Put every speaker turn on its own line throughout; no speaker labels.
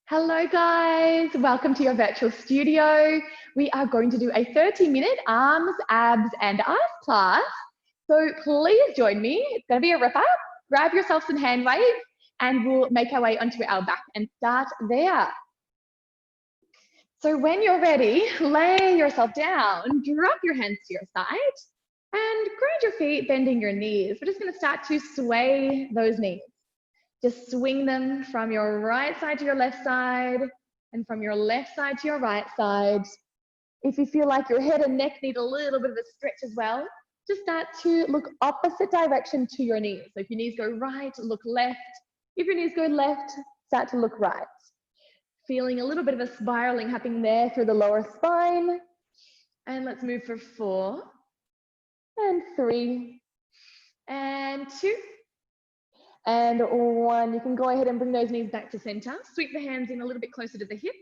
Hello guys, welcome to your virtual studio. We are going to do a 30-minute arms, abs and arms class. So please join me. It's going to be a rip up. Grab yourself some hand weights and we'll make our way onto our back and start there. So when you're ready, lay yourself down, drop your hands to your side and ground your feet, bending your knees. We're just going to start to sway those knees. Just swing them from your right side to your left side and from your left side to your right side. If you feel like your head and neck need a little bit of a stretch as well, just start to look opposite direction to your knees. So if your knees go right, look left. If your knees go left, start to look right. Feeling a little bit of a spiraling happening there through the lower spine. And let's move for 4 and 3 and 2. And 1, you can go ahead and bring those knees back to center. Sweep the hands in a little bit closer to the hips.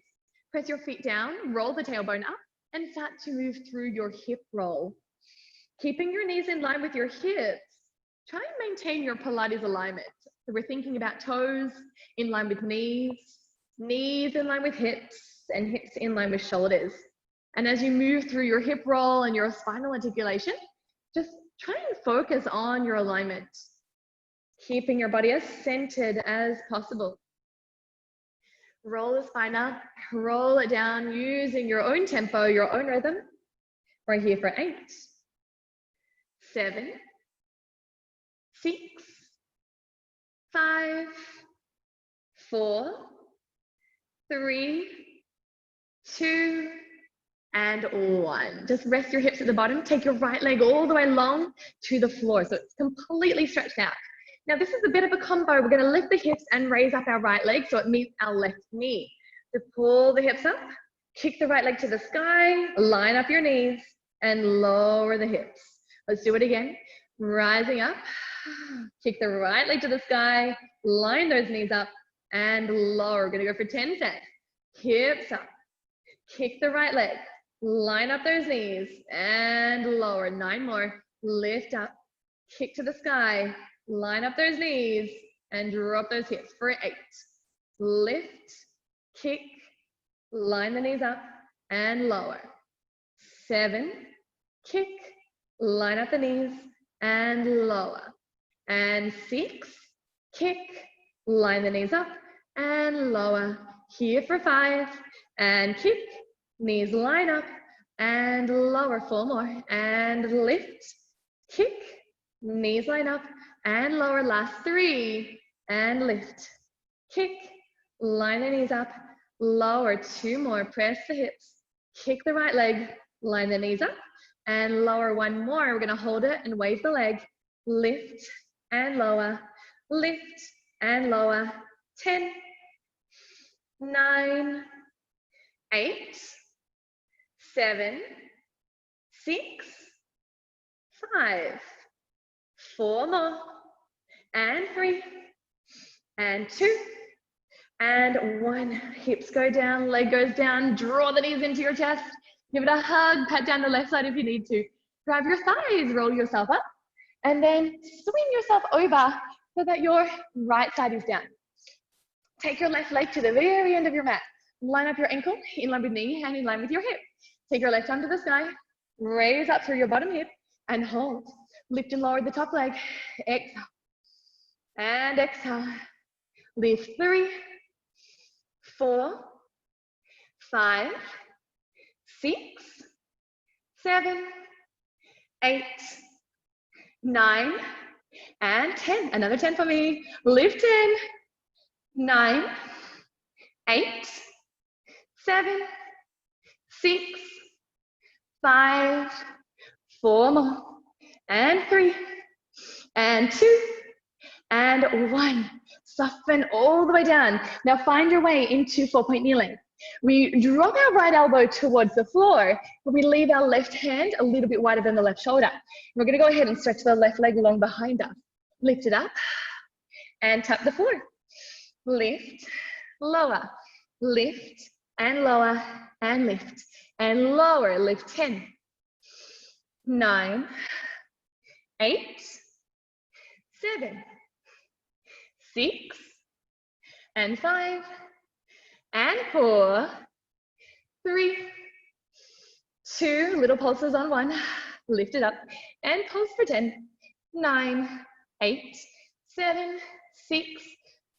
Press your feet down, roll the tailbone up, and start to move through your hip roll. Keeping your knees in line with your hips, try and maintain your Pilates alignment. So we're thinking about toes in line with knees in line with hips, and hips in line with shoulders. And as you move through your hip roll and your spinal articulation, just try and focus on your alignment. Keeping your body as centered as possible. Roll the spine up, roll it down using your own tempo, your own rhythm. We're here for 8, 7, 6, 5, 4, 3, 2, and 1. Just rest your hips at the bottom. Take your right leg all the way long to the floor so it's completely stretched out. Now this is a bit of a combo. We're going to lift the hips and raise up our right leg so it meets our left knee. So pull the hips up, kick the right leg to the sky, line up your knees and lower the hips. Let's do it again. Rising up, kick the right leg to the sky, line those knees up and lower. We're going to go for 10 seconds. Hips up, kick the right leg, line up those knees and lower. 9 more. Lift up, kick to the sky, line up those knees and drop those hips for 8. Lift, kick, line the knees up and lower. 7, kick, line up the knees and lower. And 6, kick, line the knees up and lower. Here for 5 and kick, knees line up and lower. 4 more and lift, kick, knees line up and lower. Last 3 and lift, kick, line the knees up, lower. 2 more. Press the hips, kick the right leg, line the knees up and lower. 1 more. We're going to hold it and wave the leg. Lift and lower, lift and lower. 10, 9, 8, 7, 6, 5, 4 more, and 3, and 2, and 1. Hips go down, leg goes down, draw the knees into your chest, give it a hug, pat down the left side if you need to. Grab your thighs, roll yourself up, and then swing yourself over so that your right side is down. Take your left leg to the very end of your mat. Line up your ankle in line with knee and in line with your hip. Take your left arm to the sky, raise up through your bottom hip and hold. Lift and lower the top leg. Exhale. And exhale. Lift 3, 4, 5, 6, 7, 8, 9, and 10. Another 10 for me. Lift 10, 9, 8, 7, 6, 5, 4 more, and 3, and 2, and 1. Soften all the way down. Now find your way into 4-point kneeling. We drop our right elbow towards the floor, but we leave our left hand a little bit wider than the left shoulder. We're going to go ahead and stretch the left leg along behind us. Lift it up and tap the floor. Lift, lower, lift, and lower, and lift, and lower. Lift 10, 9, 8, 7, 6, and 5, and 4, 3, 2, little pulses on 1, lift it up, and pulse for 10, 9, 8, 7, 6,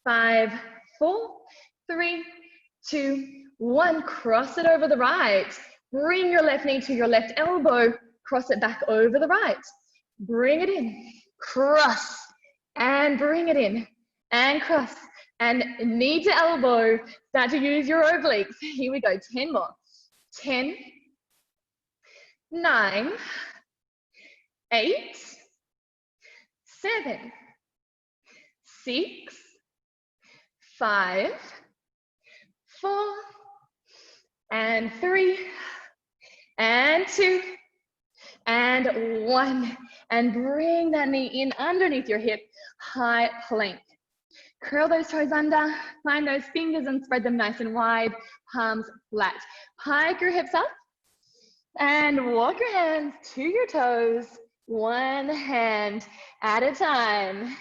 5, 4, 3, 2, 1. Cross it over the right. Bring your left knee to your left elbow. Cross it back over the right. Bring it in. Cross. And bring it in. And cross. And knee to elbow. Start to use your obliques. Here we go. 10 more. 10, 9, 8, 7, 6, 5, 4, and 3, and 2, and 1. And bring that knee in underneath your hip, high plank. Curl those toes under, find those fingers and spread them nice and wide, palms flat. Hike your hips up and walk your hands to your toes, one hand at a time.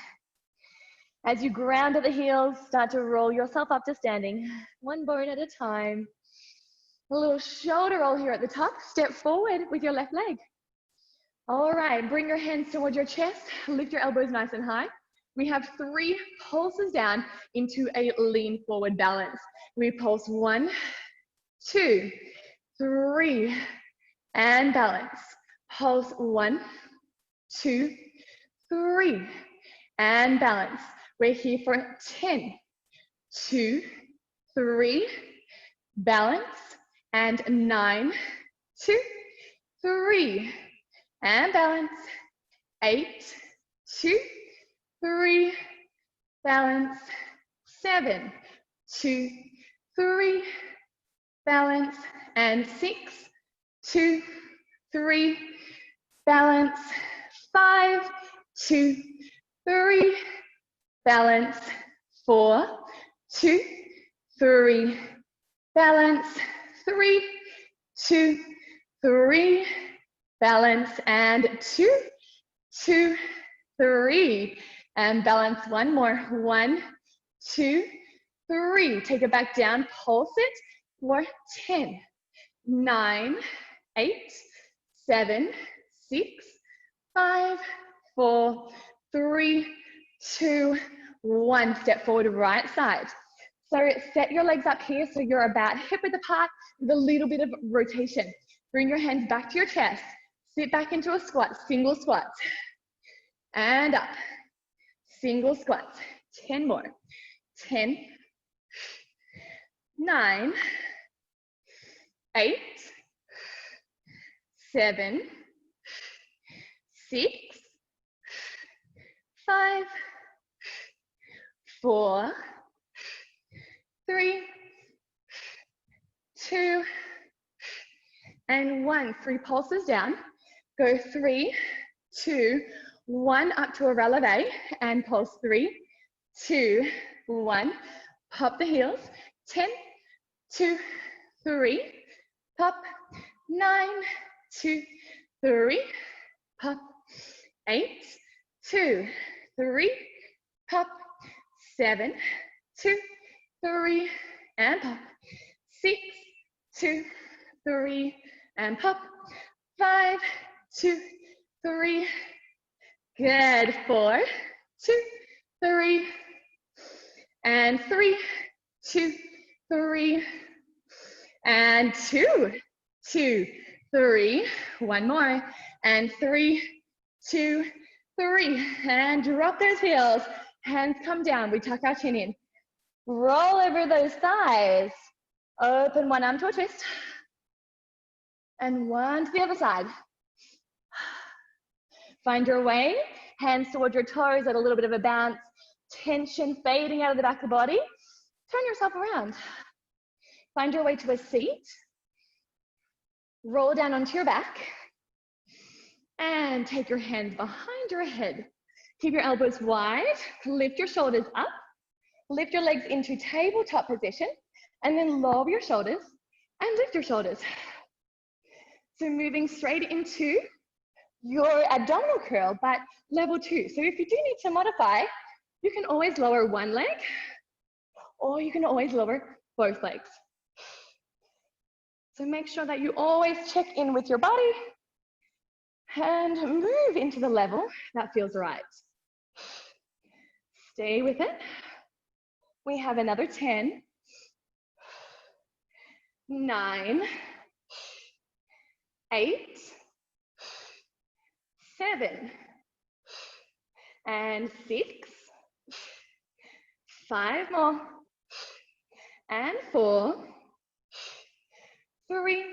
As you ground at the heels, start to roll yourself up to standing, one bone at a time. A little shoulder roll here at the top. Step forward with your left leg. All right, bring your hands towards your chest. Lift your elbows nice and high. We have 3 pulses down into a lean forward balance. We pulse 1, 2, 3, and balance. Pulse 1, 2, 3, and balance. We're here for 10, 2, 3, balance, and 9, 2, 3, and balance, 8, 2, 3, balance, 7, 2, 3, balance, and 6, 2, 3, balance, 5, 2, 3, balance, 4, 2, 3, balance, 3, 2, 3, balance, and 2, 2, 3, and balance. One more. 1, 2, 3. Take it back down. Pulse it for 10, 9, 8, 7, 6, 5, 4, 3, 2, 1. Step forward, right side. So set your legs up here so you're about hip width apart with a little bit of rotation. Bring your hands back to your chest. Sit back into a squat, single squats. And up. Single squats. 10 more. 10, 9, 8, 7, 6, 5, 4, 3, 2, and 1. 3 pulses down. Go 3, 2, 1 up to a releve and pulse 3, 2, 1. Pop the heels. 10, 2, 3, pop. 9, 2, 3, pop. 8, 2, 3, pop. 7, 2, 3, and pop. 6, 2, 3, and pop. 5, 2, 3. Good. 4, 2, 3, and 3, 2, 3, and 2, 2, 3. One more, and 3, 2, 3, and drop those heels. Hands come down. We tuck our chin in. Roll over those thighs. Open one arm to a twist, and one to the other side. Find your way, hands towards your toes at a little bit of a bounce, tension fading out of the back of the body. Turn yourself around. Find your way to a seat. Roll down onto your back. And take your hands behind your head. Keep your elbows wide. Lift your shoulders up. Lift your legs into tabletop position. And then lower your shoulders and lift your shoulders. So moving straight into your abdominal curl, but level 2. So if you do need to modify, you can always lower one leg, or you can always lower both legs. So make sure that you always check in with your body and move into the level that feels right. Stay with it. We have another 10, 9, 8, 7, and 6, 5 more, and 4, 3,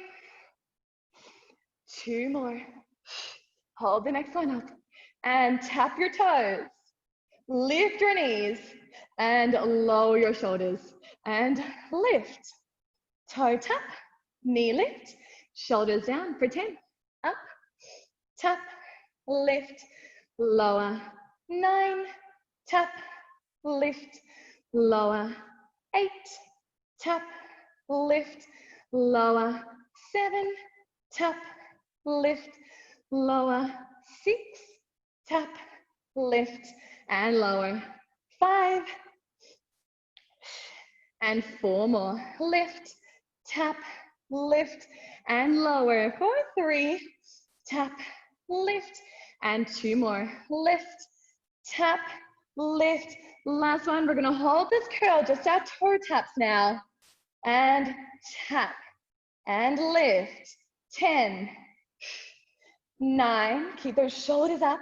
2 more. Hold the next one up and tap your toes. Lift your knees and lower your shoulders and lift. Toe tap, knee lift, shoulders down for 10. Up, tap, lift, lower. 9, tap, lift, lower. 8, tap, lift, lower. 7, tap, lift, lower. 6, tap, lift, and lower. 5, and 4 more. Lift, tap, lift, and lower. For 3, tap, lift, and 2 more. Lift, tap, lift. Last one, we're gonna hold this curl, just our toe taps now. And tap, and lift. 10, 9, keep those shoulders up.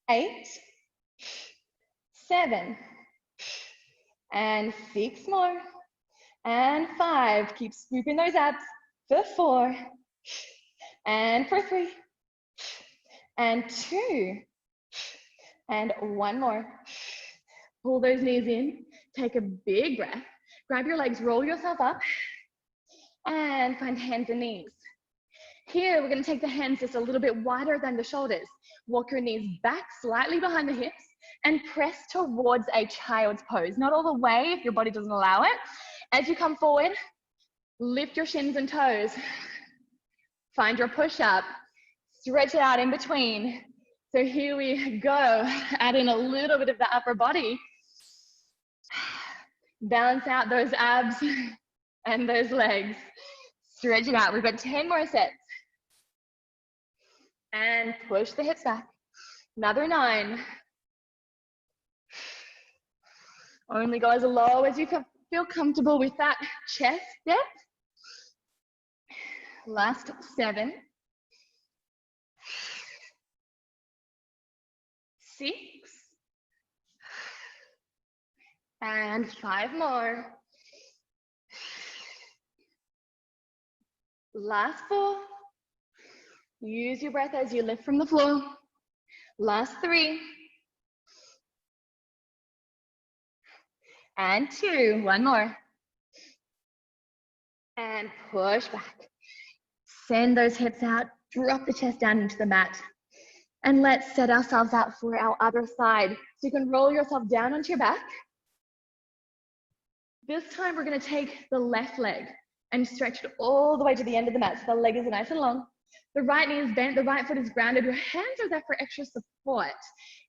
8, 7, and 6 more. And 5, keep swooping those abs. For 4, and for 3, and 2, and 1 more. Pull those knees in, take a big breath. Grab your legs, roll yourself up, and find hands and knees. Here, we're gonna take the hands just a little bit wider than the shoulders. Walk your knees back slightly behind the hips and press towards a child's pose. Not all the way if your body doesn't allow it. As you come forward, lift your shins and toes. Find your push-up. Stretch it out in between. So here we go. Add in a little bit of the upper body. Balance out those abs and those legs. Stretch it out. We've got 10 more sets. And push the hips back. Another 9. Only go as low as you can feel comfortable with that chest depth. Last 7. 6. And 5 more. Last 4. Use your breath as you lift from the floor. Last 3. And 2. 1 more. And push back. Send those hips out. Drop the chest down into the mat. And let's set ourselves out for our other side. So you can roll yourself down onto your back. This time we're going to take the left leg and stretch it all the way to the end of the mat. So the leg is nice and long. The right knee is bent, the right foot is grounded. Your hands are there for extra support.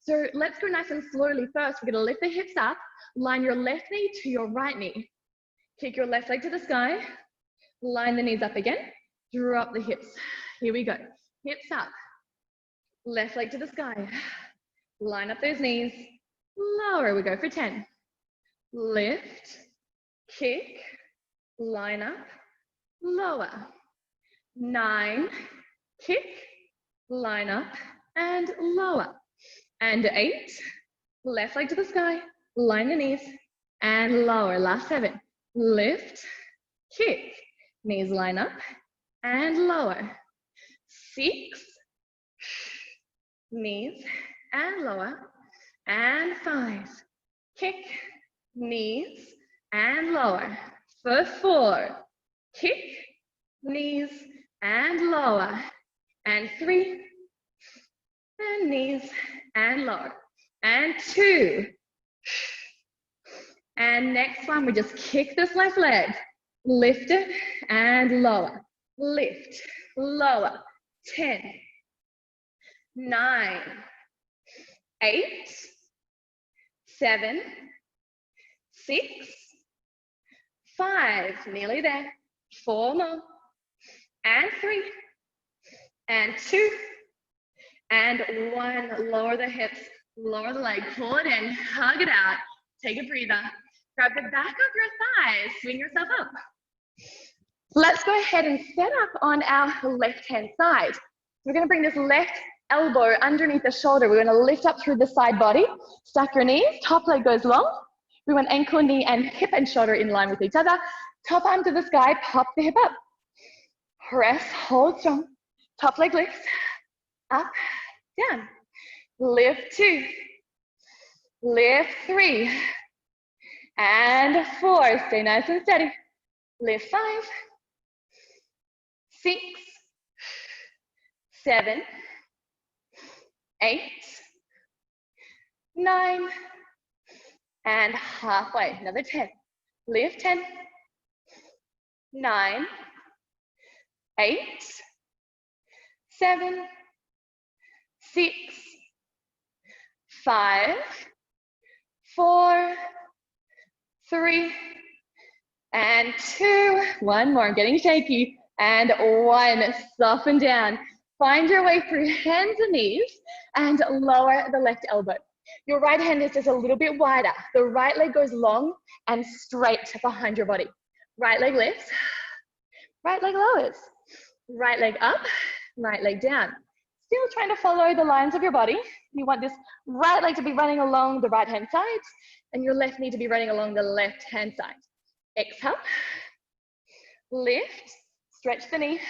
So let's go nice and slowly. First, we're going to lift the hips up. Line your left knee to your right knee. Kick your left leg to the sky. Line the knees up again. Drop the hips. Here we go. Hips up. Left leg to the sky. Line up those knees. Lower. We go for 10. Lift. Kick. Line up. Lower. 9. Kick. Line up. And lower. And 8. Left leg to the sky. Line the knees. And lower. Last 7. Lift. Kick. Knees line up. And lower. 6. Knees and lower. And 5. Kick. Knees and lower. For 4. Kick. Knees and lower. And 3. And knees and lower. And 2. And next one, we just kick this left leg. Lift it and lower. Lift, lower. 10, 9, 8, 7, 6, 5, nearly there. 4 more. And 3. And 2. And 1. Lower the hips, lower the leg, pull it in, hug it out. Take a breather. Grab the back of your thighs, swing yourself up. Let's go ahead and set up on our left-hand side. We're going to bring this left elbow underneath the shoulder. We're going to lift up through the side body. Stack your knees, top leg goes long. We want ankle, knee, and hip and shoulder in line with each other. Top arm to the sky, pop the hip up. Press, hold strong. Top leg lifts, up, down. Lift 2. Lift 3. And 4. Stay nice and steady. Lift 5. 6. 7. 8. 9. And halfway. Another 10. Lift 10. 9. 8. 7. 6. 5. 4. 3. And 2. One more. I'm getting shaky. And 1. Soften down. Find your way through hands and knees and lower the left elbow. Your right hand is just a little bit wider. The right leg goes long and straight behind your body. Right leg lifts. Right leg lowers. Right leg up. Right leg down. Still trying to follow the lines of your body. You want this right leg to be running along the right hand side and your left knee to be running along the left hand side. Exhale. Lift. Stretch the knee.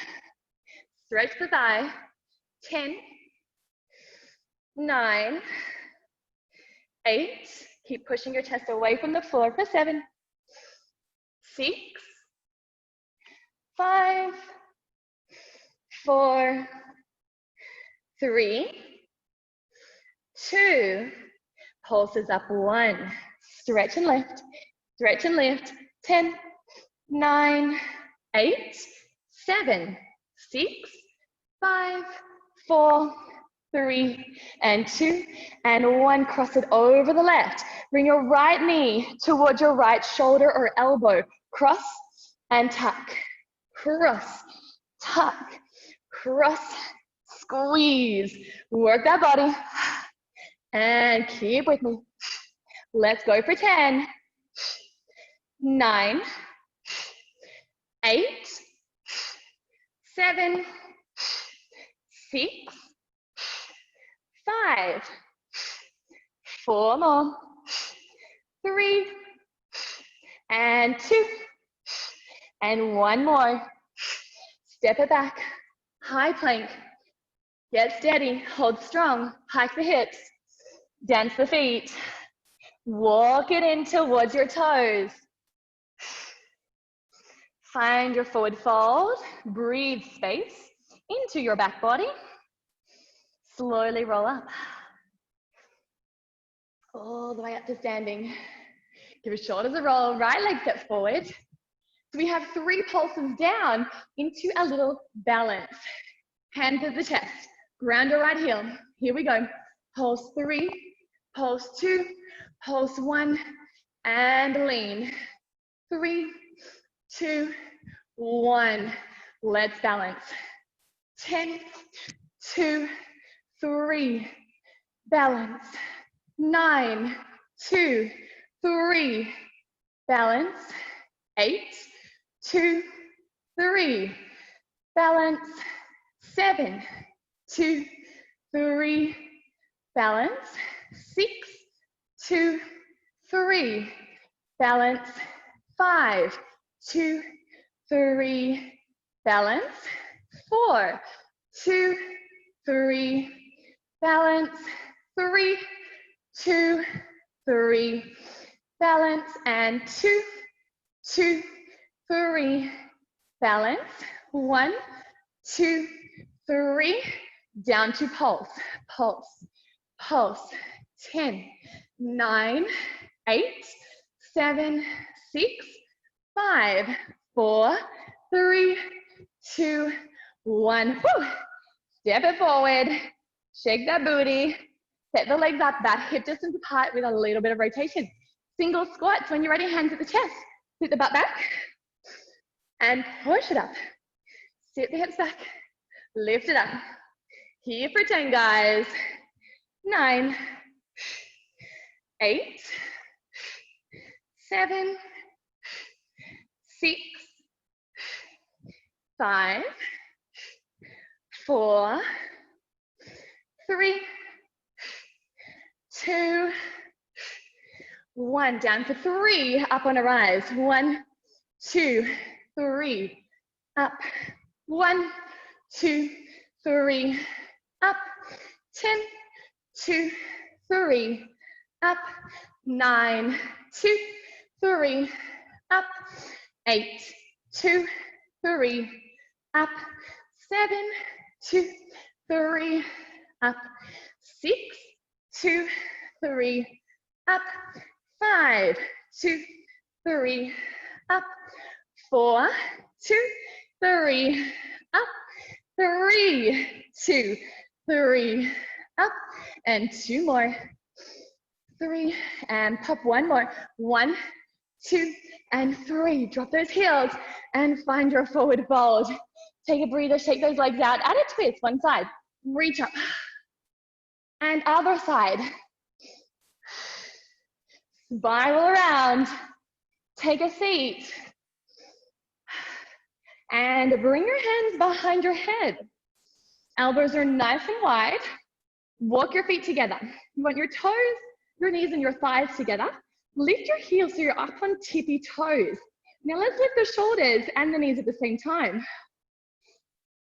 Stretch the thigh. 10. 9. 8. Keep pushing your chest away from the floor for 7. 6. 5. 4. 3. 2. Pulses up. 1. Stretch and lift. Stretch and lift. 10. 9. 8. 7. 6. 5. 4. 3. And 2. And 1. Cross it over the left. Bring your right knee towards your right shoulder or elbow. Cross and tuck. Cross, tuck, cross, squeeze. Work that body. And keep with me. Let's go for 10. 9. 8. 7. 6. 5. 4 more. 3. And 2. And 1 more. Step it back. High plank. Get steady. Hold strong. Hike the hips. Dance the feet. Walk it in towards your toes. Find your forward fold. Breathe space into your back body. Slowly roll up. All the way up to standing. Give your shoulders a roll. Right leg step forward. So we have 3 pulses down into a little balance. Hands at the chest. Ground your right heel. Here we go. Pulse 3, pulse 2, pulse 1, and lean. 3, 2, 1. Let's balance. 10, 2, 3. Balance. 9, 2, 3. Balance. 8, 2, 3. Balance. 7, 2, 3. Balance. 6, 2, 3. Balance. 5, 2, 3. Balance. 4, 2, 3. Balance. 3, 2, 3. Balance. And 2, 2, 3. Balance. 1, 2, 3. Down to pulse. Pulse. Pulse. 10, 9, 8, 7, 6, 5, 4, 3, 2, 1. Woo. Step it forward. Shake that booty. Set the legs up, that hip distance apart with a little bit of rotation. Single squats when you're ready, hands at the chest. Sit the butt back and push it up. Sit the hips back, lift it up. Here for 10, guys. 9, 8, 7, 6, 5, 4, 3, 2, 1. Down for 3, up on a rise. 1, 2, 3, up. 1, 2, 3, up. 10, 2, 3, up. 9, 2, 3, up. 8, 2, 3, up. 7, 2, 3, up. 6, 2, 3, up. 5, 2, 3, up. 4, 2, 3, up. 3, 2, 3, up. And 2 more. 3, and pop 1 more. 1, 2, and 3. Drop those heels and find your forward fold. Take a breather, shake those legs out. Add a twist, one side. Reach up. And other side. Spiral around. Take a seat. And bring your hands behind your head. Elbows are nice and wide. Walk your feet together. You want your toes, your knees, and your thighs together. Lift your heels so you're up on tippy toes. Now let's lift the shoulders and the knees at the same time.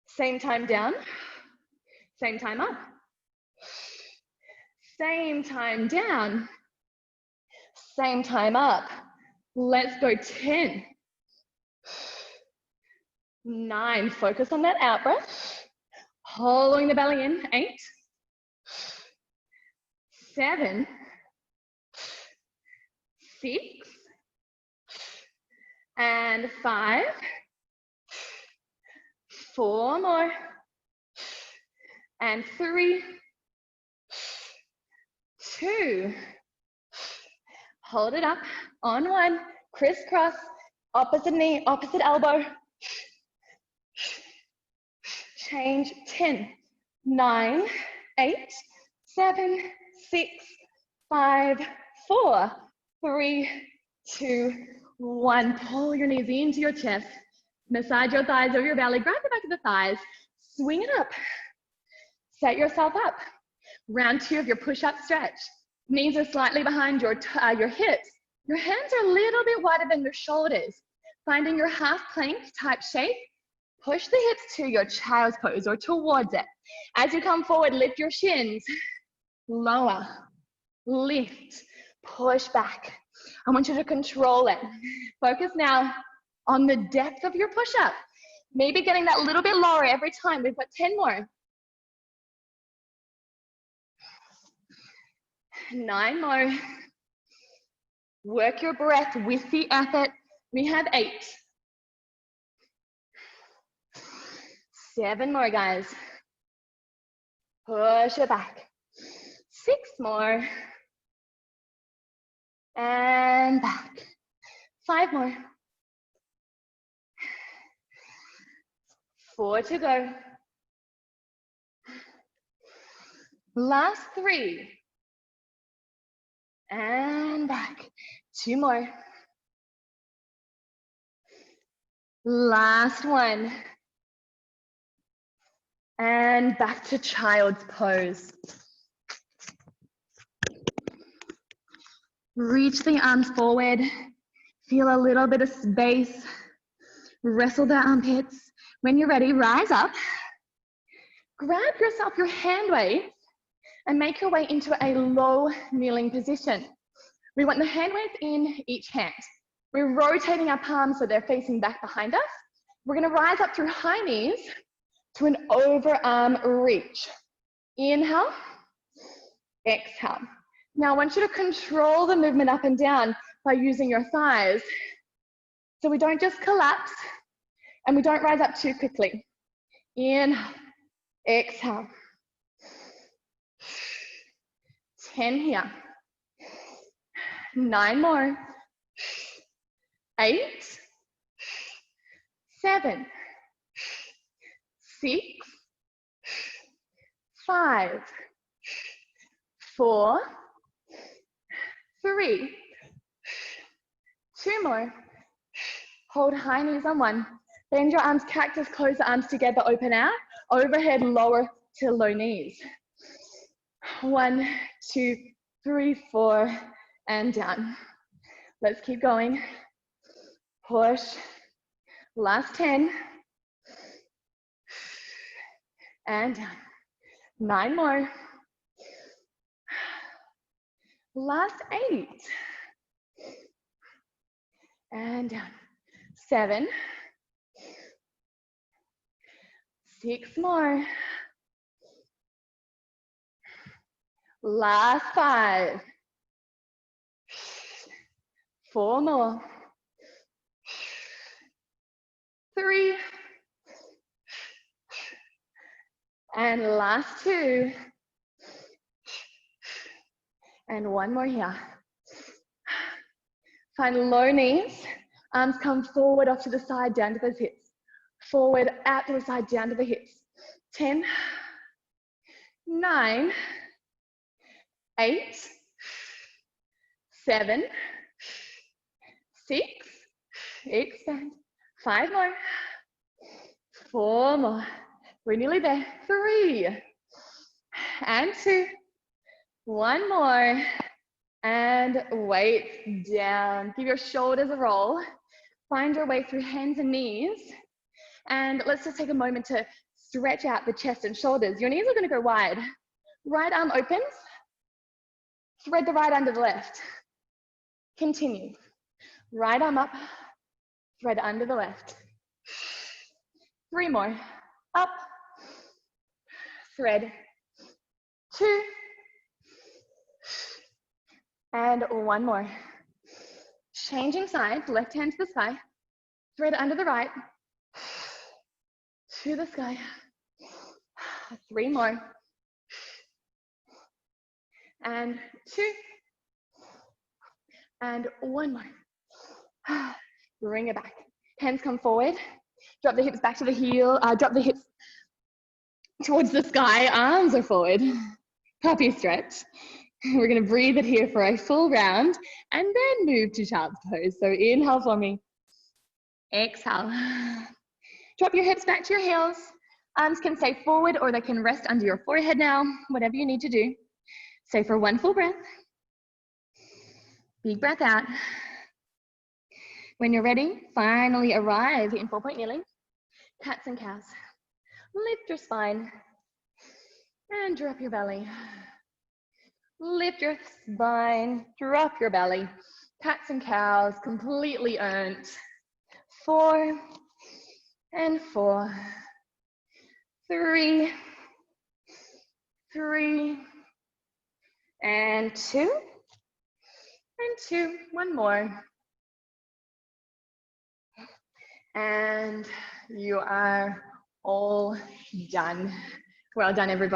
Same time down, same time up. Same time down, same time up. Let's go 10. 9, focus on that out breath. Holding the belly in, 8, 7, 6, and 5, 4 more, and 3, 2, hold it up on 1, crisscross, opposite knee, opposite elbow, change 10, 9, 8, 7, 6, 5, 4, 3, 2, 1. Pull your knees into your chest. Massage your thighs over your belly. Grab the back of the thighs. Swing it up. Set yourself up. Round 2 of your push-up stretch. Knees are slightly behind your hips. Your hands are a little bit wider than your shoulders. Finding your half plank type shape. Push the hips to your child's pose or towards it. As you come forward, lift your shins. Lower. Lift. Push back. I want you to control it. Focus now on the depth of your push-up. Maybe getting that little bit lower every time. We've got 10 more. 9 more. Work your breath with the effort. We have 8. 7 more, guys. Push it back. 6 more. And back. 5 more. 4 to go. Last 3. And back. 2 more. Last 1. And back to child's pose. Reach the arms forward. Feel a little bit of space. Wrestle the armpits. When you're ready, rise up. Grab yourself your hand weights and make your way into a low kneeling position. We want the hand weights in each hand. We're rotating our palms so they're facing back behind us. We're going to rise up through high knees to an overarm reach. Inhale, exhale. Now I want you to control the movement up and down by using your thighs. So we don't just collapse and we don't rise up too quickly. Inhale, exhale. 10 here. 9 more. 8, 7, 6, 5, 4, 3, 2 more. Hold high knees on 1. Bend your arms, cactus, close the arms together, open out. Overhead, lower to low knees. 1, 2, 3, 4, and down. Let's keep going. Push. Last 10. And down. 9 more. Last 8. And down. 7. 6 more. Last 5. 4 more. 3. And last 2. And 1 more here. Find low knees. Arms come forward off to the side, down to those hips. Forward, out to the side, down to the hips. 10, 9, 8, 7, 6, expand. 5 more. 4 more. We're nearly there. 3, and 2. 1 more. And weight down. Give your shoulders a roll. Find your way through hands and knees. And let's just take a moment to stretch out the chest and shoulders. Your knees are going to go wide. Right arm opens. Thread the right under the left. Continue. Right arm up. Thread under the left. 3 more. Up. Thread. 2. And 1 more. Changing sides, left hand to the sky. Thread under the right. To the sky. 3 more. And 2. And 1 more. Bring it back. Hands come forward. Drop the hips back to the heel. Drop the hips towards the sky. Arms are forward. Puppy stretch. We're going to breathe it here for a full round and then move to child's pose. So inhale for me. Exhale. Drop your hips back to your heels. Arms can stay forward or they can rest under your forehead now, whatever you need to do. Stay for 1 full breath. Big breath out. When you're ready, finally arrive in 4-point kneeling. Cats and cows. Lift your spine and drop your belly. Lift your spine, drop your belly. Cats and cows, completely earned. 4 and 4. 3, 3, and 2, and 2. 1 more. And you are all done. Well done, everybody.